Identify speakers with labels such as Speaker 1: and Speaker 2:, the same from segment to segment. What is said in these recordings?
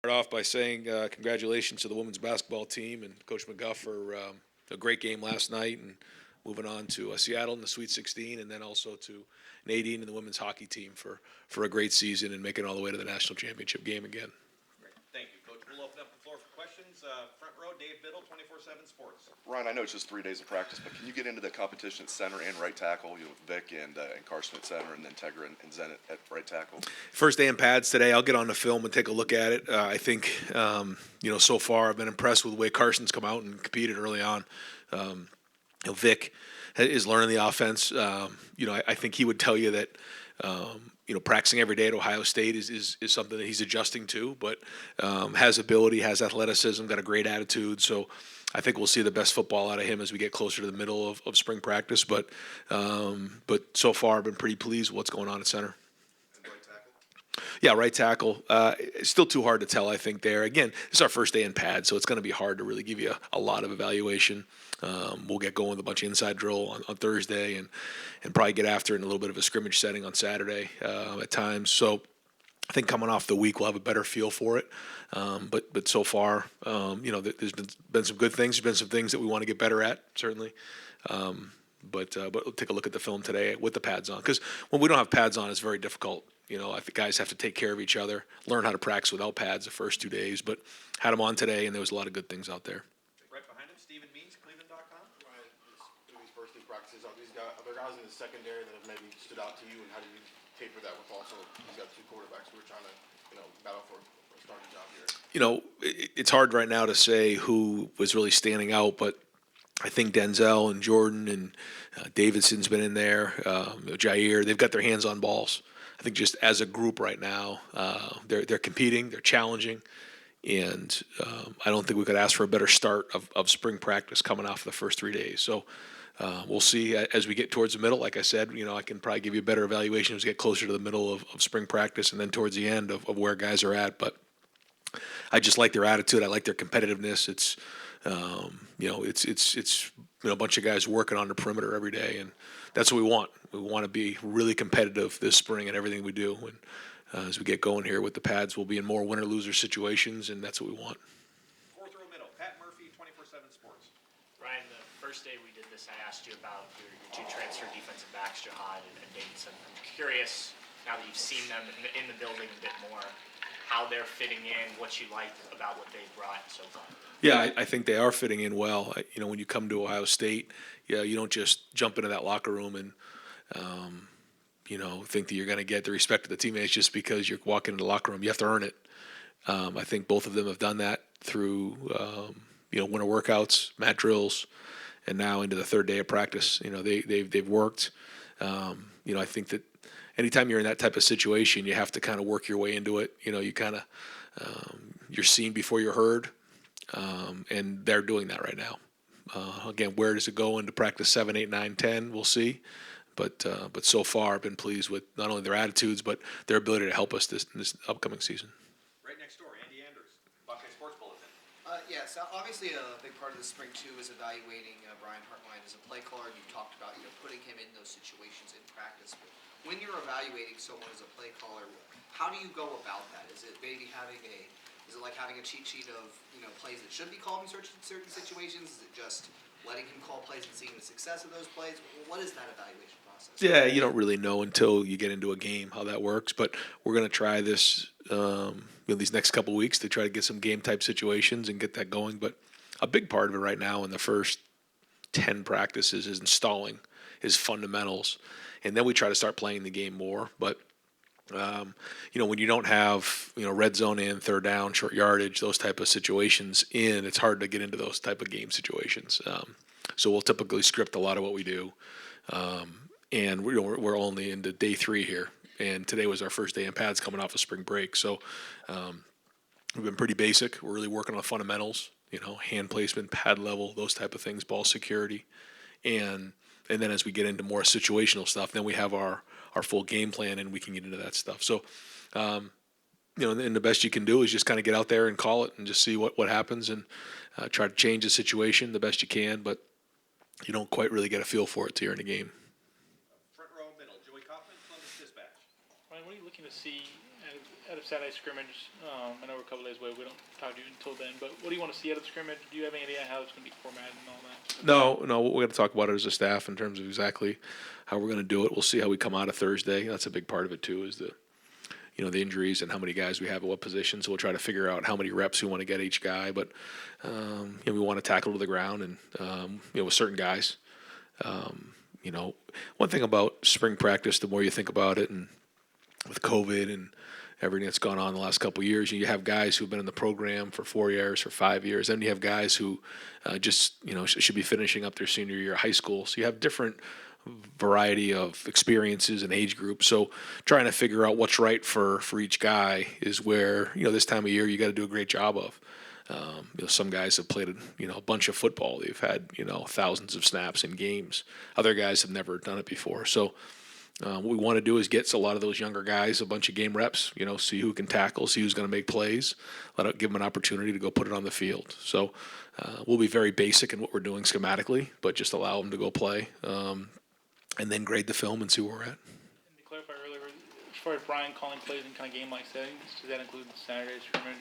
Speaker 1: Start off by saying congratulations to the women's basketball team and Coach McGuff for a great game last night and moving on to Seattle in the Sweet 16, and then also to Nadine and the women's hockey team for a great season and making it all the way to the national championship game again.
Speaker 2: Great. Thank you, Coach. We'll open up the floor for questions. Front row, Dave Biddle, 24/7 Sports.
Speaker 3: Ryan, I know it's just 3 days of practice, but can you get into the competition at center and right tackle? You know, with Vic and Carson at center, and then Tegra and Zen at right tackle.
Speaker 1: First day in pads today. I'll get on the film and take a look at it. I think so far I've been impressed with the way Carson's come out and competed early on. Vic is learning the offense. I think he would tell you that practicing every day at Ohio State is something that he's adjusting to, but has ability, has athleticism, got a great attitude. So I think we'll see the best football out of him as we get closer to the middle of spring practice. But so far I've been pretty pleased with what's going on at center. Yeah, right tackle. It's still too hard to tell, I think, there. Again, it's our first day in pad, so it's going to be hard to really give you a lot of evaluation. We'll get going with a bunch of inside drill on Thursday and probably get after it in a little bit of a scrimmage setting on Saturday at times. So I think coming off the week, we'll have a better feel for it. But so far, there's been some good things. There's been some things that we want to get better at, certainly. But we'll take a look at the film today with the pads on. Because when we don't have pads on, it's very difficult. I think guys have to take care of each other, learn how to practice without pads the first 2 days. But had them on today, and there was a lot of good things out there.
Speaker 2: Right behind him, Stephen Means, Cleveland.com.
Speaker 4: Ryan, these first two practices, are there guys in the secondary that have maybe stood out to you, and how do you taper that with also he's got two quarterbacks who are trying to battle for a starting job here?
Speaker 1: It's hard right now to say who was really standing out, but I think Denzel and Jordan and Davidson's been in there. Jair, they've got their hands on balls. I think just as a group right now, they're competing, they're challenging, and I don't think we could ask for a better start of spring practice coming off of the first 3 days. So we'll see as we get towards the middle. Like I said, I can probably give you a better evaluation as we get closer to the middle of spring practice and then towards the end of where guys are at. But I just like their attitude. I like their competitiveness. It's a bunch of guys working on the perimeter every day, and that's what we want. We want to be really competitive this spring in everything we do. And as we get going here with the pads, we'll be in more winner-loser situations, and that's what we want.
Speaker 2: Fourth row middle, Pat Murphy, 24/7 Sports.
Speaker 5: Ryan, the first day we did this, I asked you about your two transfer defensive backs, Jihad and Davidson. I'm curious, now that you've seen them in the building a bit more, how they're fitting in, what you like about what they've brought so far.
Speaker 1: Yeah, I think they are fitting in well. When you come to Ohio State, you don't just jump into that locker room and think that you're going to get the respect of the teammates just because you're walking into the locker room. You have to earn it. I think both of them have done that through winter workouts, mat drills, and now into the third day of practice. They've worked. I think that anytime you're in that type of situation, you have to kind of work your way into it. You kind of you're seen before you're heard, and they're doing that right now. Again, where does it go into practice 7, 8, 9, 10? We'll see. But so far, I've been pleased with not only their attitudes, but their ability to help us this upcoming season.
Speaker 2: Right next door, Andy Andrews, Buckeye Sports Bulletin.
Speaker 6: Yes, obviously a big part of the spring too is evaluating Brian Hartline as a play caller. You talked about putting him in those situations in practice. But when you're evaluating someone as a play caller, how do you go about that? Is it maybe like having a cheat sheet of plays that should be called in certain situations? Is it just letting him call plays and seeing the success of those plays? What is that evaluation process?
Speaker 1: Yeah, you don't really know until you get into a game how that works. But we're going to try this these next couple of weeks to try to get some game type situations and get that going. But a big part of it right now in the first 10 practices is installing his fundamentals, and then we try to start playing the game more. But when you don't have red zone in, third down, short yardage, those type of situations in, it's hard to get into those type of game situations. So we'll typically script a lot of what we do, and we're only into day 3 here, and today was our first day in pads coming off of spring break. So we've been pretty basic. We're really working on the fundamentals, hand placement, pad level, those type of things, ball security, and then as we get into more situational stuff, then we have our full game plan and we can get into that stuff. So, and the best you can do is just kind of get out there and call it and just see what happens and try to change the situation the best you can, but you don't quite really get a feel for it till you're in the game.
Speaker 2: Front row middle, Joey Kaufman, Columbus Dispatch.
Speaker 7: Ryan, what are you looking to see out of Saturday scrimmage? I know we're a couple days away. We filled in. But what do you want to see out of the scrimmage? Do you have any idea how it's going to be formatted and all that?
Speaker 1: No, we're going to talk about it as a staff in terms of exactly how we're going to do it. We'll see how we come out of Thursday. That's a big part of it too, is the injuries and how many guys we have at what position. So we'll try to figure out how many reps we want to get each guy. But we want to tackle to the ground, and with certain guys. One thing about spring practice, the more you think about it, and with COVID and everything that's gone on the last couple of years, you have guys who've been in the program for 4 years, for 5 years. Then you have guys who should be finishing up their senior year of high school. So you have different variety of experiences and age groups. So trying to figure out what's right for each guy is where, this time of year you got to do a great job of. Some guys have played, a bunch of football. They've had, thousands of snaps in games. Other guys have never done it before. So what we want to do is get a lot of those younger guys a bunch of game reps, see who can tackle, see who's going to make plays, give them an opportunity to go put it on the field. So we'll be very basic in what we're doing schematically, but just allow them to go play and then grade the film and see where we're at.
Speaker 7: And to clarify earlier, as far as Brian calling plays in kind of game-like settings, does that include Saturday scrimmage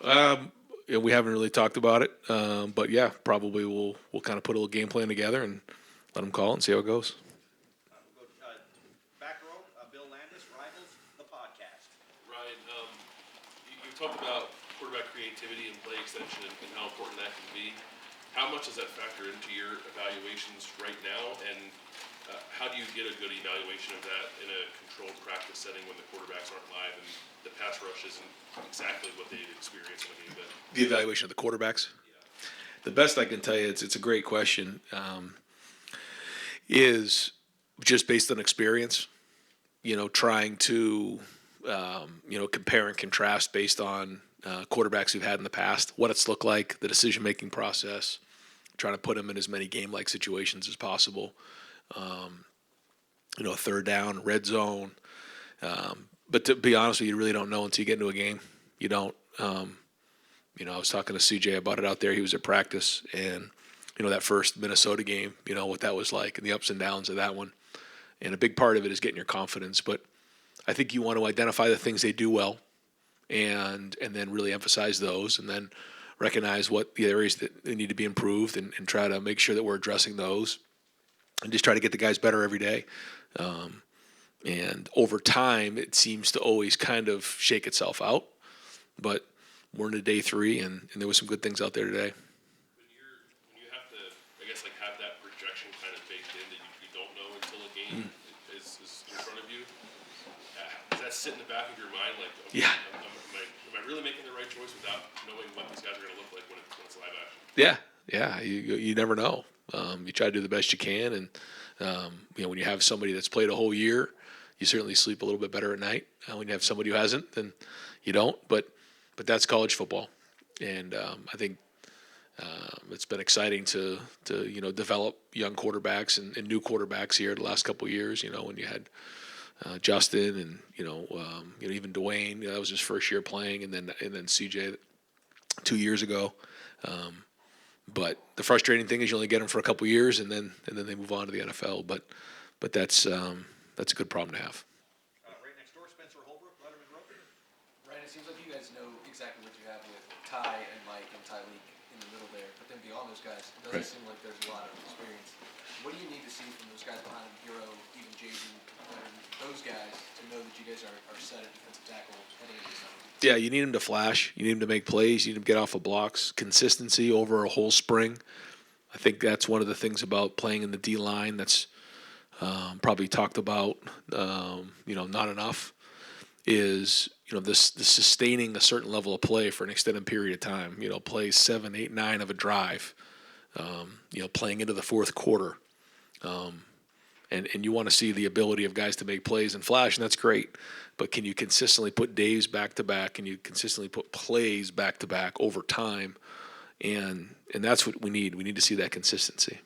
Speaker 7: or?
Speaker 1: We haven't really talked about it, but yeah, probably we'll kind of put a little game plan together and let them call it and see how it goes.
Speaker 2: We'll go back row, Bill Landis, Rivals, the podcast.
Speaker 8: Ryan, you talked about quarterback creativity and play extension and how important that can be. How much does that factor into your evaluations right now, and how do you get a good evaluation of that in a controlled practice setting when the quarterbacks aren't live and the pass rush isn't exactly what they'd experienced in a game?
Speaker 1: The evaluation of the quarterbacks? Yeah. The best I can tell you, it's a great question, is just based on experience, trying to, compare and contrast based on quarterbacks we've had in the past, what it's looked like, the decision-making process, trying to put them in as many game-like situations as possible. Third down, red zone. But to be honest with you, you really don't know until you get into a game. You don't. I was talking to CJ about it out there. He was at practice, and that first Minnesota game, what that was like, and the ups and downs of that one. And a big part of it is getting your confidence. But I think you want to identify the things they do well, and then really emphasize those, and then recognize what the areas that they need to be improved, and try to make sure that we're addressing those, and just try to get the guys better every day. And over time, it seems to always kind of shake itself out. But we're into day 3, and there was some good things out there today.
Speaker 8: When you have to, I guess, have that projection kind of baked in that you don't know until a game is in front of you, does that sit in the back of your mind? Okay,
Speaker 1: Yeah.
Speaker 8: Am I really making the right choice without knowing what these guys are going to look like when it's live action?
Speaker 1: Yeah. You never know. You try to do the best you can, and when you have somebody that's played a whole year, you certainly sleep a little bit better at night. When you have somebody who hasn't, then you don't. But that's college football, and I think it's been exciting to develop young quarterbacks and new quarterbacks here the last couple of years. When you had Justin and even Dwayne, that was his first year playing, and then CJ 2 years ago. But the frustrating thing is you only get them for a couple of years, and then they move on to the NFL. But that's a good problem to have.
Speaker 2: Right next door, Spencer Holbrook, Letterman Road.
Speaker 9: Ryan, it seems like you guys know exactly what you have with Ty and Mike and Tyleek in the middle there. But then beyond those guys, it doesn't seem like there's a lot of experience. What do you need to see from those guys behind him, Hero, even Jaden, those guys, to know that you guys are set at defensive tackle heading into this time?
Speaker 1: Yeah, you need him to flash. You need him to make plays. You need him to get off of blocks. Consistency over a whole spring. I think that's one of the things about playing in the D-line that's probably talked about, not enough, is, this sustaining a certain level of play for an extended period of time. Play 7, 8, 9 of a drive, playing into the fourth quarter. And you want to see the ability of guys to make plays and flash, and that's great. But can you consistently put days back to back? Can you consistently put plays back to back over time? And that's what we need. We need to see that consistency.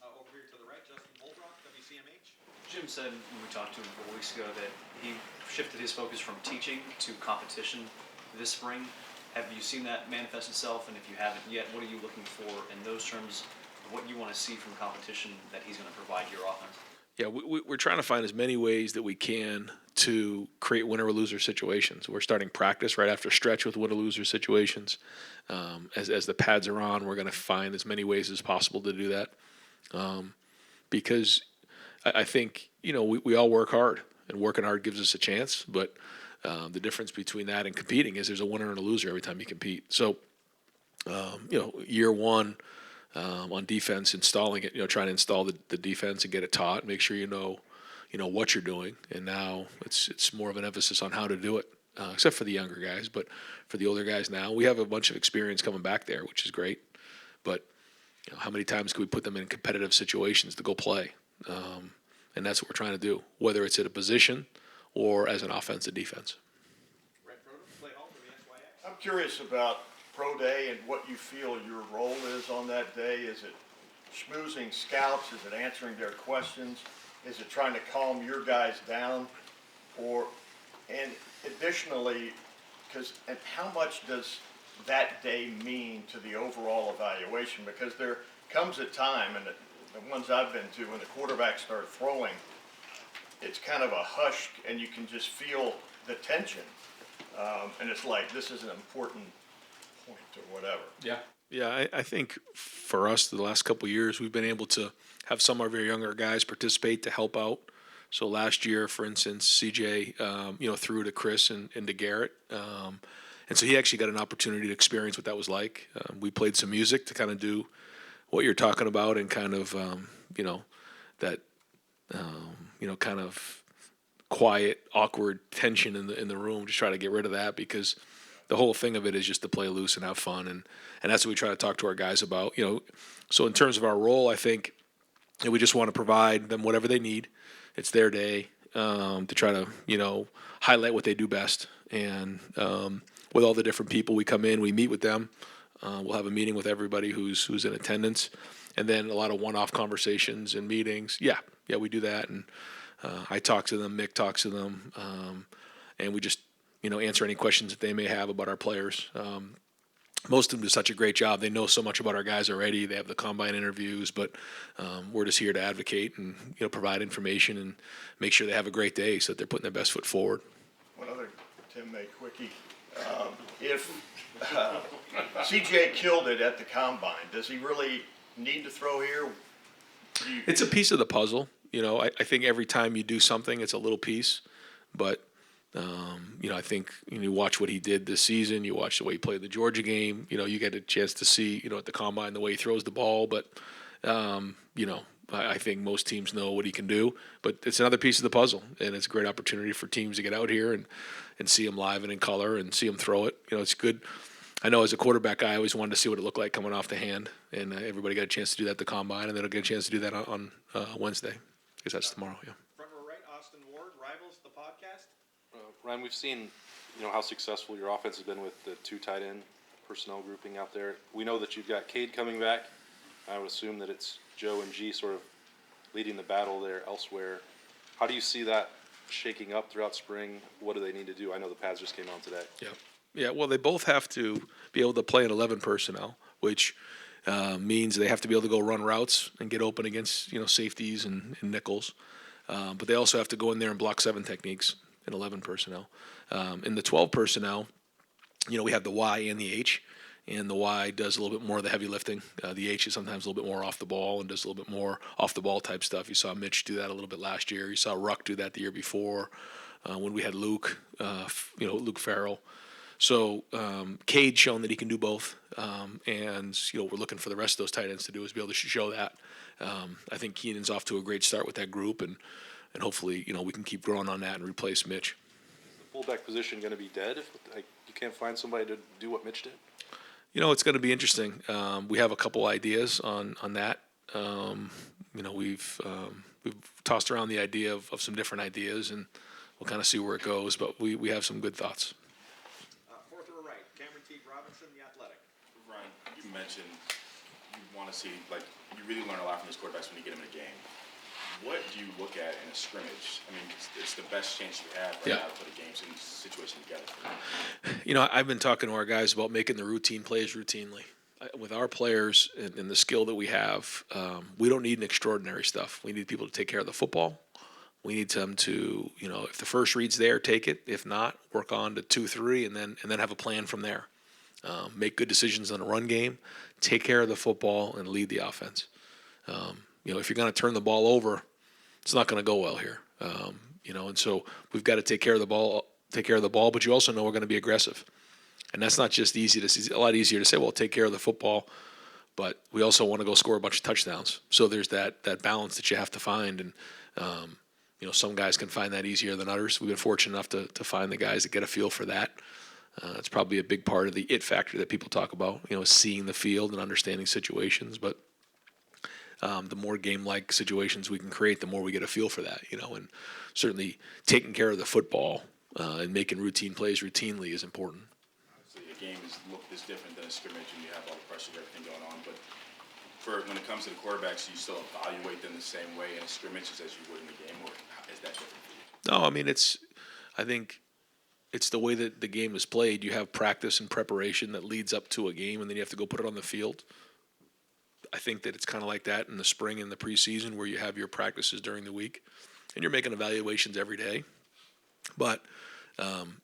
Speaker 2: Over here to the right, Justin Bulbrock, WCMH.
Speaker 10: Jim said when we talked to him a couple weeks ago that he shifted his focus from teaching to competition this spring. Have you seen that manifest itself? And if you haven't yet, what are you looking for in those terms? What you want to see from competition that he's going to provide your offense?
Speaker 1: Yeah, we're trying to find as many ways that we can to create winner or loser situations. We're starting practice right after stretch with winner loser situations. As the pads are on, we're going to find as many ways as possible to do that, because I think we all work hard, and working hard gives us a chance. But the difference between that and competing is there's a winner and a loser every time you compete. So year one on defense, installing it, trying to install the defense and get it taught, make sure you know what you're doing. And now it's more of an emphasis on how to do it, except for the younger guys. But for the older guys now, we have a bunch of experience coming back there, which is great. But how many times can we put them in competitive situations to go play? And that's what we're trying to do, whether it's at a position or as an offensive defense.
Speaker 2: Brett Froden, Clay Hall from the SYX.
Speaker 11: I'm curious about Pro Day and what you feel your role is on that day. Is it schmoozing scouts? Is it answering their questions? Is it trying to calm your guys down? And additionally, and how much does that day mean to the overall evaluation? Because there comes a time, and the ones I've been to, when the quarterbacks start throwing, it's kind of a hush, and you can just feel the tension. And it's like, this is an important point or whatever.
Speaker 1: Yeah, I think for us, the last couple of years, we've been able to have some of our younger guys participate to help out. So last year, for instance, CJ, threw to Chris and to Garrett. And so he actually got an opportunity to experience what that was like. We played some music to kind of do what you're talking about, and kind of, that, kind of quiet, awkward tension in the room, just try to get rid of that, because the whole thing of it is just to play loose and have fun. And that's what we try to talk to our guys about, So in terms of our role, I think we just want to provide them whatever they need. It's their day, to try to, highlight what they do best. And with all the different people we come in, we meet with them. We'll have a meeting with everybody who's in attendance, and then a lot of one-off conversations and meetings. Yeah, we do that. And I talk to them, Mick talks to them, and we just, answer any questions that they may have about our players. Most of them do such a great job. They know so much about our guys already. They have the combine interviews, but we're just here to advocate and provide information and make sure they have a great day, so that they're putting their best foot forward.
Speaker 11: One other Tim May quickie. If CJ killed it at the combine, does he really need to throw here?
Speaker 1: It's a piece of the puzzle. I think every time you do something, it's a little piece. But, I think you watch what he did this season. You watch the way he played the Georgia game. You get a chance to see, at the combine, the way he throws the ball. But, I think most teams know what he can do. But it's another piece of the puzzle, and it's a great opportunity for teams to get out here and see him live and in color and see him throw it. It's good. I know as a quarterback guy, I always wanted to see what it looked like coming off the hand, and everybody got a chance to do that at the combine, and they'll get a chance to do that on Wednesday, because that's tomorrow. Yeah.
Speaker 2: Front row right, Austin Ward, Rivals, the podcast.
Speaker 12: Ryan, we've seen, how successful your offense has been with the two tight end personnel grouping out there. We know that you've got Cade coming back. I would assume that it's Joe and G sort of leading the battle there elsewhere. How do you see that shaking up throughout spring? What do they need to do? I know the pads just came on today.
Speaker 1: Yeah. Well, they both have to be able to play in 11 personnel, which means they have to be able to go run routes and get open against safeties and nickels. But they also have to go in there and block 7 techniques in 11 personnel. In the 12 personnel, we have the Y and the H, and the Y does a little bit more of the heavy lifting. The H is sometimes a little bit more off the ball and does a little bit more off the ball type stuff. You saw Mitch do that a little bit last year. You saw Ruck do that the year before when we had Luke, Luke Farrell. So Cade's shown that he can do both, and we're looking for the rest of those tight ends to do is be able to show that. I think Keenan's off to a great start with that group, and hopefully we can keep growing on that and replace Mitch.
Speaker 12: Is the fullback position going to be dead if you can't find somebody to do what Mitch did?
Speaker 1: It's going to be interesting. We have a couple ideas on that. We've tossed around the idea of some different ideas, and we'll kind of see where it goes. But we have some good thoughts.
Speaker 2: Fourth row right, Cameron T. Robinson, The Athletic.
Speaker 13: Ryan, you mentioned you want to see, you really learn a lot from these quarterbacks when you get them in a game. What do you look at in a scrimmage? I mean, it's the best chance you have now to put a game situation together.
Speaker 1: I've been talking to our guys about making the routine plays routinely. With our players and the skill that we have, we don't need an extraordinary stuff. We need people to take care of the football, We need them to, if the first read's there, take it. If not, work on to 2-3, and then have a plan from there. Make good decisions on the run game, take care of the football, and lead the offense. If you're going to turn the ball over, it's not going to go well here. And so we've got to take care of the ball. But you also know we're going to be aggressive, and that's not just easy. It's a lot easier to say, well, take care of the football, but we also want to go score a bunch of touchdowns. So there's that balance that you have to find, and some guys can find that easier than others. We've been fortunate enough to find the guys that get a feel for that. It's probably a big part of the it factor that people talk about, seeing the field and understanding situations. But the more game-like situations we can create, the more we get a feel for that, and certainly taking care of the football and making routine plays routinely is important.
Speaker 13: So a game is different than a scrimmage, and you have all the pressure of everything going on. But when it comes to the quarterbacks, you still evaluate them the same way in a scrimmage as you would in the game, or is that different for you?
Speaker 1: No, I think it's the way that the game is played. You have practice and preparation that leads up to a game, and then you have to go put it on the field. I think that it's kind of like that in the spring and the preseason, where you have your practices during the week, and you're making evaluations every day. But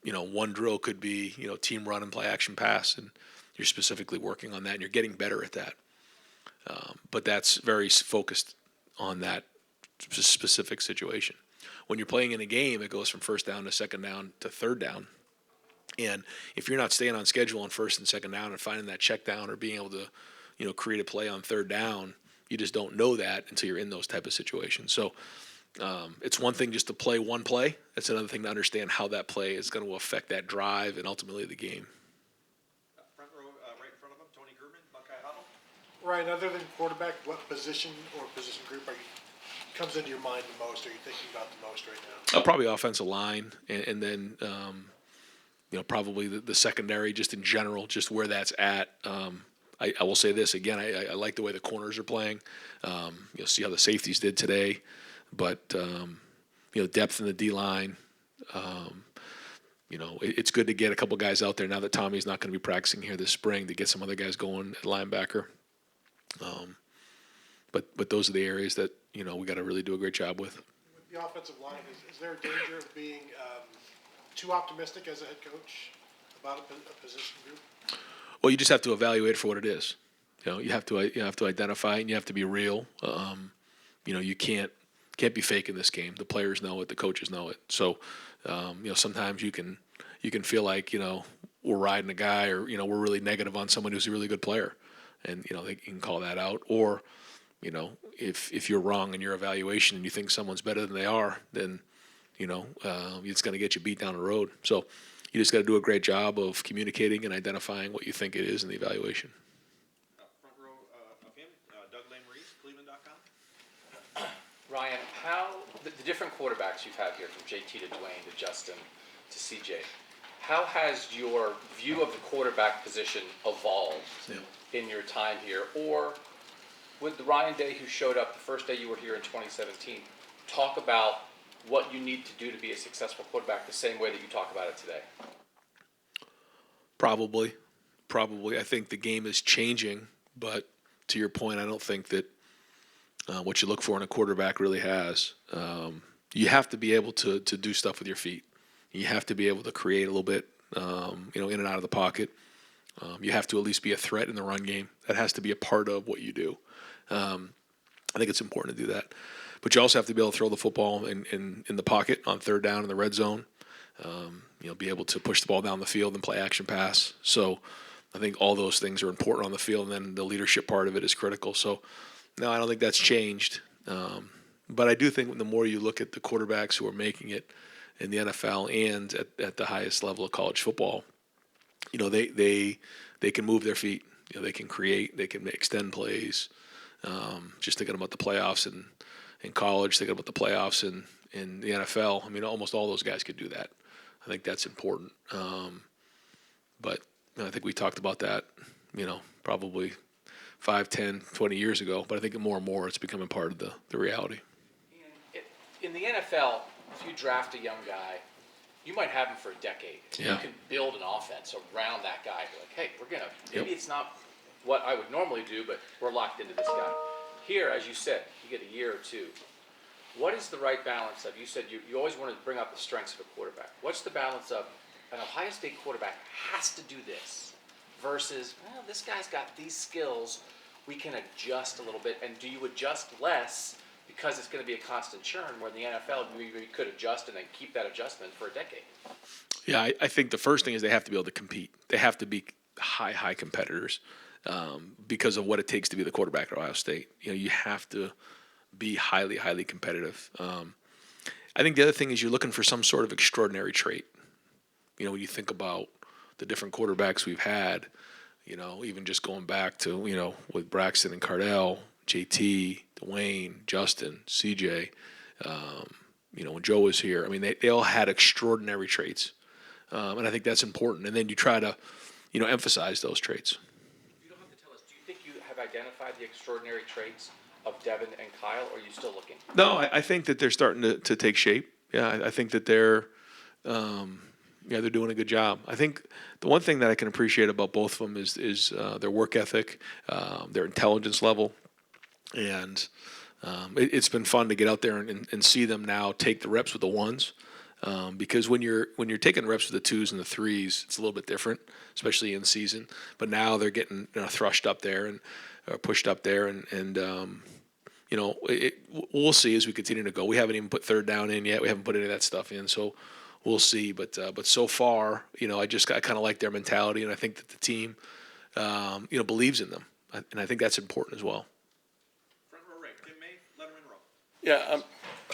Speaker 1: one drill could be team run and play action pass, and you're specifically working on that, and you're getting better at that. But that's very focused on that specific situation. When you're playing in a game, it goes from first down to second down to third down. And if you're not staying on schedule on first and second down and finding that check down or being able to, create a play on third down, you just don't know that until you're in those type of situations. So it's one thing just to play one play. It's another thing to understand how that play is going to affect that drive and ultimately the game.
Speaker 2: Front row, right in front of him, Tony Grumman, Buckeye Huddle.
Speaker 14: Ryan, other than quarterback, what position or position group comes into your mind the most? Are you thinking about the most right now?
Speaker 1: Probably offensive line, and then probably the secondary, just in general, just where that's at. I will say this again. I like the way the corners are playing. You'll see how the safeties did today, but depth in the D line. It's good to get a couple guys out there now that Tommy's not going to be practicing here this spring, to get some other guys going at linebacker. But those are the areas that we got to really do a great job with.
Speaker 14: With the offensive line, is there a danger of being too optimistic as a head coach about a position group?
Speaker 1: Well, you just have to evaluate it for what it is. You have to identify it, and you have to be real. You can't be fake in this game. The players know it, the coaches know it. So, sometimes you can feel like we're riding a guy, or we're really negative on someone who's a really good player, and they can call that out. Or if you're wrong in your evaluation and you think someone's better than they are, then it's going to get you beat down the road. So you just got to do a great job of communicating and identifying what you think it is in the evaluation.
Speaker 2: Front row of him, Doug Lamreese, Cleveland.com.
Speaker 15: Ryan, how the different quarterbacks you've had here, from JT to Dwayne to Justin to CJ, how has your view of the quarterback position evolved in your time here? Or would the Ryan Day who showed up the first day you were here in 2017 talk about what you need to do to be a successful quarterback the same way that you talk about it today?
Speaker 1: Probably. I think the game is changing, but to your point, I don't think that what you look for in a quarterback really has. You have to be able to do stuff with your feet. You have to be able to create a little bit, in and out of the pocket. You have to at least be a threat in the run game. That has to be a part of what you do. I think it's important to do that. But you also have to be able to throw the football in the pocket on third down in the red zone. Be able to push the ball down the field and play action pass. So I think all those things are important on the field, and then the leadership part of it is critical. So no, I don't think that's changed. But I do think the more you look at the quarterbacks who are making it in the NFL and at the highest level of college football, they can move their feet. They can create, they can extend plays. Just thinking about the playoffs in college, thinking about the playoffs in the NFL. I mean, almost all those guys could do that. I think that's important. But I think we talked about that, probably 5, 10, 20 years ago. But I think more and more it's becoming part of the reality.
Speaker 15: In the NFL, if you draft a young guy, you might have him for a decade.
Speaker 1: Yeah.
Speaker 15: You can build an offense around that guy. You're like, hey, maybe it's not what I would normally do, but we're locked into this guy. Here, as you said, you get a year or two. what is the right balance of, you said you always want to bring up the strengths of a quarterback. What's the balance of an Ohio State quarterback has to do this versus, well, this guy's got these skills, we can adjust a little bit, and do you adjust less because it's going to be a constant churn, where in the NFL you could adjust and then keep that adjustment for a decade?
Speaker 1: Yeah, I think the first thing is they have to be able to compete. They have to be high competitors because of what it takes to be the quarterback at Ohio State. You have to be highly competitive. I think the other thing is you're looking for some sort of extraordinary trait. When you think about the different quarterbacks we've had, even just going back to, with Braxton and Cardell, JT, Dwayne, Justin, CJ, when Joe was here, I mean, they all had extraordinary traits. And I think that's important. And then you try to, emphasize those traits.
Speaker 15: You don't have to tell us. Do you think you have identified the extraordinary traits of Devin and Kyle, or are you still looking?
Speaker 1: No, I think that they're starting to take shape. Yeah, I think that they're doing a good job. I think the one thing that I can appreciate about both of them is their work ethic, their intelligence level, and it's been fun to get out there and see them now take the reps with the ones. Because when you're taking reps with the twos and the threes, it's a little bit different, especially in season. But now they're getting thrushed up there and pushed up there, and we'll see as we continue to go. We haven't even put third down in yet. We haven't put any of that stuff in, so we'll see. But so far, I kind of like their mentality, and I think that the team, believes in them, and I think that's important as well.
Speaker 2: Front row right, Tim May, Letterman row.
Speaker 16: Yeah,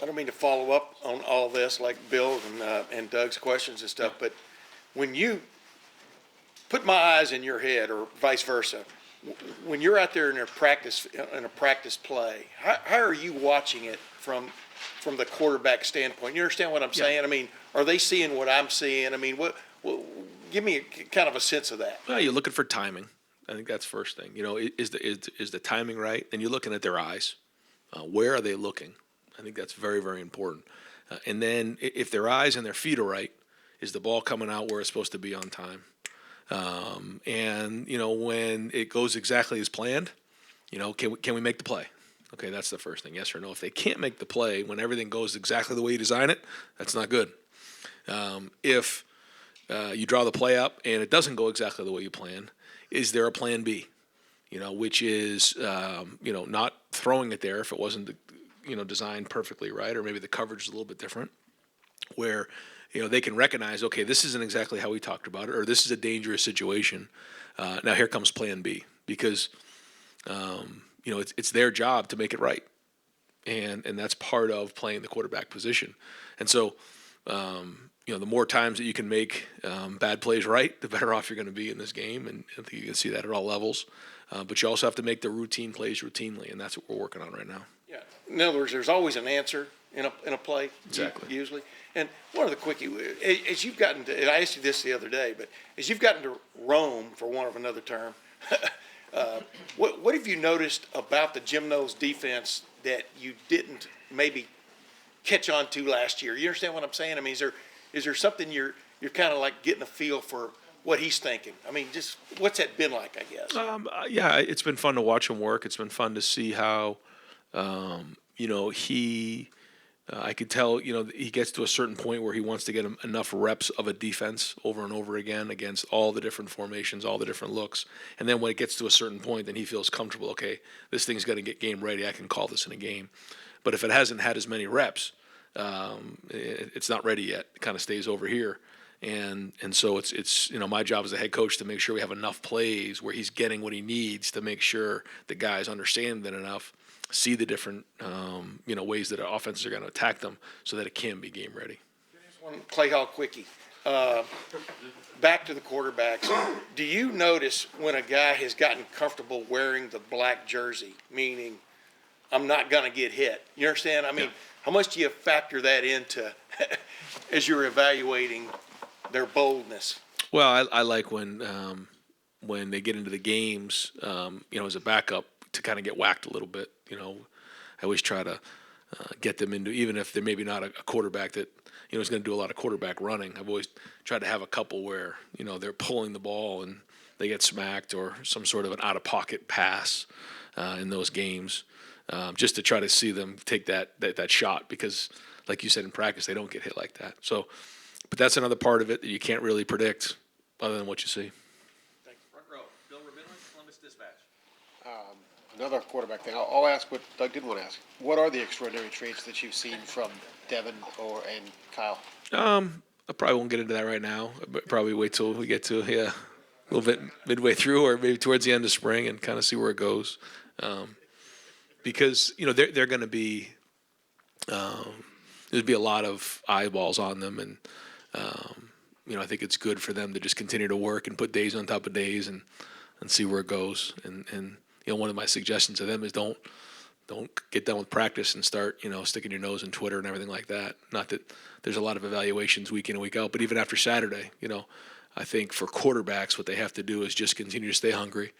Speaker 16: I don't mean to follow up on all this like Bill and Doug's questions and stuff, but when you put my eyes in your head, or vice versa, when you're out there in a practice play, how are you watching it from the quarterback standpoint? You understand what I'm saying? I mean, are they seeing what I'm seeing? I mean, what give me kind of a sense of that.
Speaker 1: Well, you're looking for timing. I think that's the first thing. Is the timing right? And you're looking at their eyes. Where are they looking? I think that's very, very important. And then if their eyes and their feet are right, is the ball coming out where it's supposed to be on time? And when it goes exactly as planned, can we make the play? Okay, that's the first thing, yes or no. If they can't make the play when everything goes exactly the way you design it, that's not good. If you draw the play up and it doesn't go exactly the way you plan, is there a plan B? Which is not throwing it there if it wasn't designed perfectly right, or maybe the coverage is a little bit different, where they can recognize, okay, this isn't exactly how we talked about it, or this is a dangerous situation. Now here comes plan B, because it's their job to make it right, and that's part of playing the quarterback position. And so the more times that you can make bad plays right, the better off you're going to be in this game, and I think you can see that at all levels. But you also have to make the routine plays routinely, and that's what we're working on right now.
Speaker 16: Yeah. In other words, there's always an answer in a play.
Speaker 1: Exactly.
Speaker 16: Usually. And one of the quickie, as you've gotten to, and I asked you this the other day, but as you've gotten to roam, for want of another term, what have you noticed about the Jim Knowles defense that you didn't maybe catch on to last year? You understand what I'm saying? I mean, is there something you're kind of like getting a feel for what he's thinking? I mean, just what's that been like, I guess?
Speaker 1: Yeah, it's been fun to watch him work. It's been fun to see how, he, I could tell, he gets to a certain point where he wants to get enough reps of a defense over and over again against all the different formations, all the different looks. And then when it gets to a certain point, then he feels comfortable, okay, this thing's going to get game ready. I can call this in a game. But if it hasn't had as many reps, it's not ready yet. It kind of stays over here. And so it's my job as a head coach to make sure we have enough plays where he's getting what he needs to make sure the guys understand that enough, see the different ways that our offenses are going to attack them, so that it can be game ready.
Speaker 16: One play hall quickie. Back to the quarterbacks. Do you notice when a guy has gotten comfortable wearing the black jersey, meaning I'm not going to get hit? You understand? I mean, how much do you factor that into as you're evaluating their boldness?
Speaker 1: Well, I like when they get into the games, as a backup, to kind of get whacked a little bit. I always try to get them into, even if they're maybe not a quarterback that is going to do a lot of quarterback running. I've always tried to have a couple where they're pulling the ball and they get smacked, or some sort of an out of pocket pass in those games. just to try to see them take that shot because, like you said in practice, they don't get hit like that. So, but that's another part of it that you can't really predict other than what you see.
Speaker 2: Front row, Bill Remitland, Columbus Dispatch.
Speaker 17: Another quarterback thing. I'll ask what Doug didn't want to ask. What are the extraordinary traits that you've seen from Devin and Kyle?
Speaker 1: I probably won't get into that right now. But probably wait till we get to a little bit midway through, or maybe towards the end of spring, and kind of see where it goes. Because they're going to be there'll be a lot of eyeballs on them, and I think it's good for them to just continue to work and put days on top of days and see where it goes. And one of my suggestions to them is don't get done with practice and start sticking your nose in Twitter and everything like that. Not that there's a lot of evaluations week in and week out, but even after Saturday, I think for quarterbacks what they have to do is just continue to stay hungry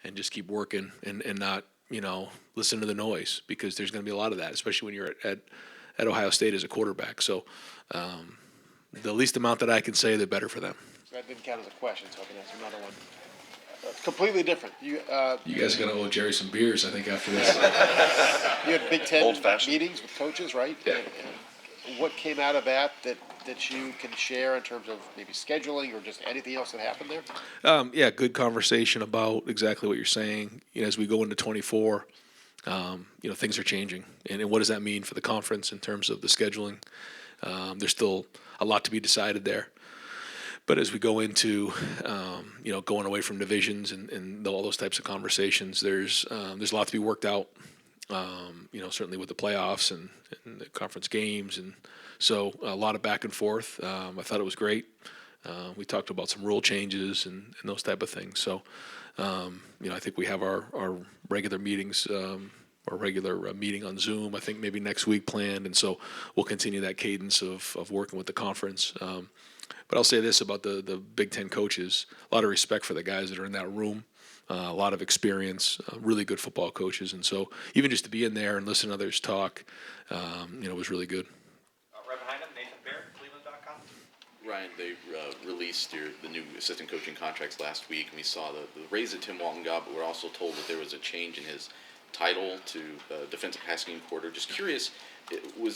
Speaker 1: and just keep working and not listen to the noise, because there's going to be a lot of that, especially when you're at Ohio State as a quarterback. So the least amount that I can say, the better for them.
Speaker 17: So that didn't count as a question, so I can ask another one. Completely different. You
Speaker 1: guys are going to owe Jerry some beers, I think, after this.
Speaker 17: You had Big Ten
Speaker 3: Old-fashioned.
Speaker 17: meetings with coaches, right?
Speaker 1: Yeah.
Speaker 17: And what came out of that you can share in terms of maybe scheduling or just anything else that happened there?
Speaker 1: Yeah, good conversation about exactly what you're saying. As we go into 24, things are changing. And what does that mean for the conference in terms of the scheduling? There's still a lot to be decided there. But as we go into, going away from divisions and all those types of conversations, there's a lot to be worked out, certainly with the playoffs and the conference games. And so a lot of back and forth. I thought it was great. We talked about some rule changes and those type of things. So, I think we have our regular meetings, our regular meeting on Zoom, I think maybe next week planned. And so we'll continue that cadence of working with the conference. But I'll say this about the Big Ten coaches: a lot of respect for the guys that are in that room, a lot of experience, really good football coaches, and so even just to be in there and listen to others talk, was really good.
Speaker 2: Right behind him, Nathan Baird, Cleveland.com.
Speaker 18: Ryan, they released the new assistant coaching contracts last week, and we saw the raise that Tim Walton got, but we're also told that there was a change in his title to defensive passing coordinator. Just curious,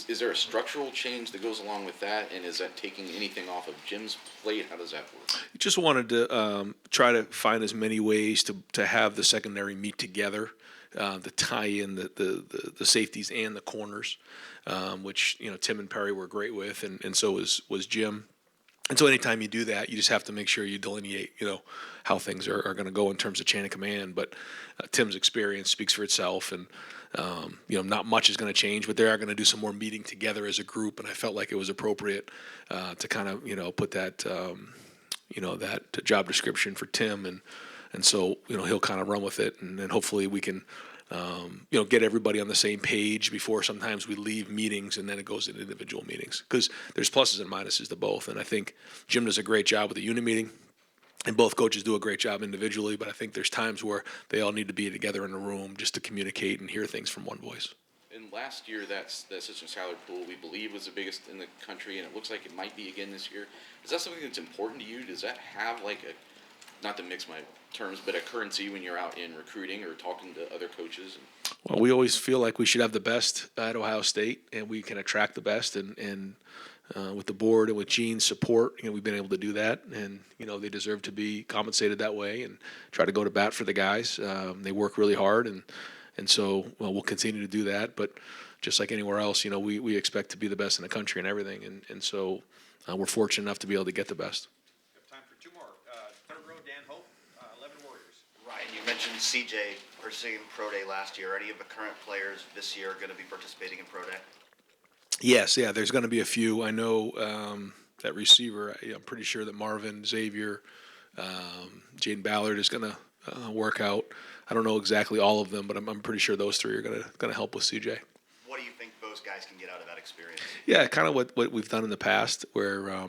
Speaker 18: is there a structural change that goes along with that, and is that taking anything off of Jim's plate? How does that work?
Speaker 1: Just wanted to try to find as many ways to have the secondary meet together, to tie in the safeties and the corners, which Tim and Perry were great with, and so was Jim. And so anytime you do that, you just have to make sure you delineate, how things are going to go in terms of chain of command. But Tim's experience speaks for itself, and not much is going to change, but they are going to do some more meeting together as a group. And I felt like it was appropriate to kind of put that that job description for Tim, and so he'll kind of run with it, and then hopefully we can get everybody on the same page before sometimes we leave meetings and then it goes into individual meetings, because there's pluses and minuses to both. And I think Jim does a great job with the unit meeting, and both coaches do a great job individually, but I think there's times where they all need to be together in a room just to communicate and hear things from one voice.
Speaker 18: And last year, that assistant salary pool, we believe, was the biggest in the country, and it looks like it might be again this year. Is that something that's important to you? Does that have not to mix my terms, but a currency when you're out in recruiting or talking to other coaches?
Speaker 1: Well, we always feel like we should have the best at Ohio State, and we can attract the best. And with the board and with Gene's support, we've been able to do that. And they deserve to be compensated that way, and try to go to bat for the guys. They work really hard, and so we'll continue to do that. But just like anywhere else, we expect to be the best in the country and everything. And so we're fortunate enough to be able to get the best.
Speaker 2: Time for two more. Third row, Dan Hope, 11 Warriors.
Speaker 19: Ryan, you mentioned CJ participating in Pro Day last year. Are any of the current players this year going to be participating in Pro Day?
Speaker 1: Yes, yeah, there's going to be a few. I know that receiver, I'm pretty sure that Marvin, Xavier, Jaden Ballard is going to work out. I don't know exactly all of them, but I'm pretty sure those three are going to help with CJ.
Speaker 19: What do you think those guys can get out of that experience?
Speaker 1: Yeah, kind of what we've done in the past, where I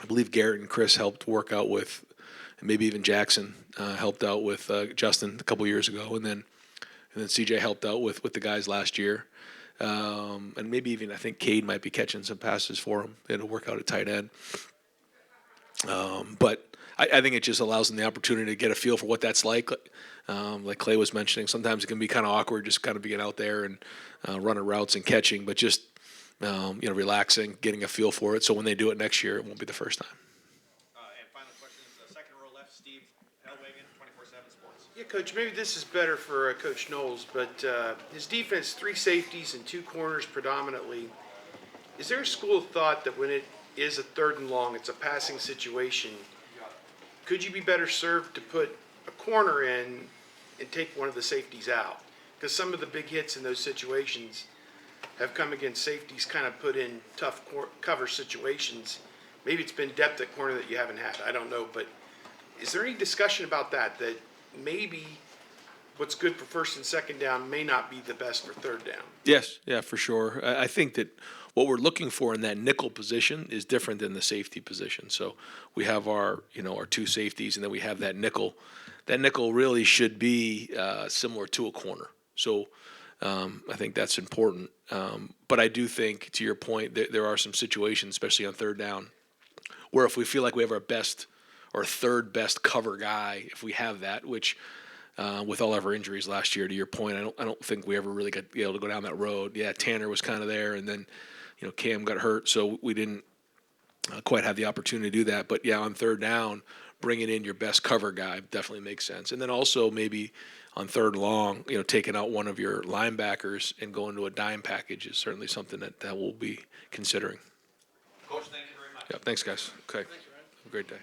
Speaker 1: believe Garrett and Chris helped work out with, and maybe even Jackson helped out with Justin a couple years ago, and then CJ helped out with the guys last year. And maybe even I think Cade might be catching some passes for him. It'll work out at tight end. But I think it just allows them the opportunity to get a feel for what that's like. Like Clay was mentioning, sometimes it can be kind of awkward just kind of being out there and running routes and catching, but just relaxing, getting a feel for it. So when they do it next year, it won't be the first time.
Speaker 2: And final question is the second row left, Steve Hellwagen, 24/7 Sports.
Speaker 20: Yeah, Coach, maybe this is better for Coach Knowles, but his defense, 3 safeties and 2 corners predominantly. Is there a school of thought that when it is a 3rd and long, it's a passing situation, could you be better served to put a corner in and take one of the safeties out? Because some of the big hits in those situations have come against safeties kind of put in tough cover situations. Maybe it's been depth at corner that you haven't had, I don't know, but is there any discussion about that maybe what's good for 1st and 2nd down may not be the best for 3rd down?
Speaker 1: Yes, yeah, for sure. I think that what we're looking for in that nickel position is different than the safety position. So we have our 2 safeties, and then we have that nickel. That nickel really should be similar to a corner. So I think that's important. But I do think, to your point, there are some situations, especially on 3rd down, where if we feel like we have our best or 3rd best cover guy, if we have that, which with all of our injuries last year, to your point, I don't think we ever really got able to go down that road. Yeah, Tanner was kind of there, and then Cam got hurt, so we didn't quite have the opportunity to do that. But yeah, on 3rd down, bringing in your best cover guy definitely makes sense. And then also maybe on 3rd long, taking out one of your linebackers and going to a dime package is certainly something that we'll be considering.
Speaker 2: Coach, thank you very much.
Speaker 1: Yeah, thanks, guys. Okay, have a great day.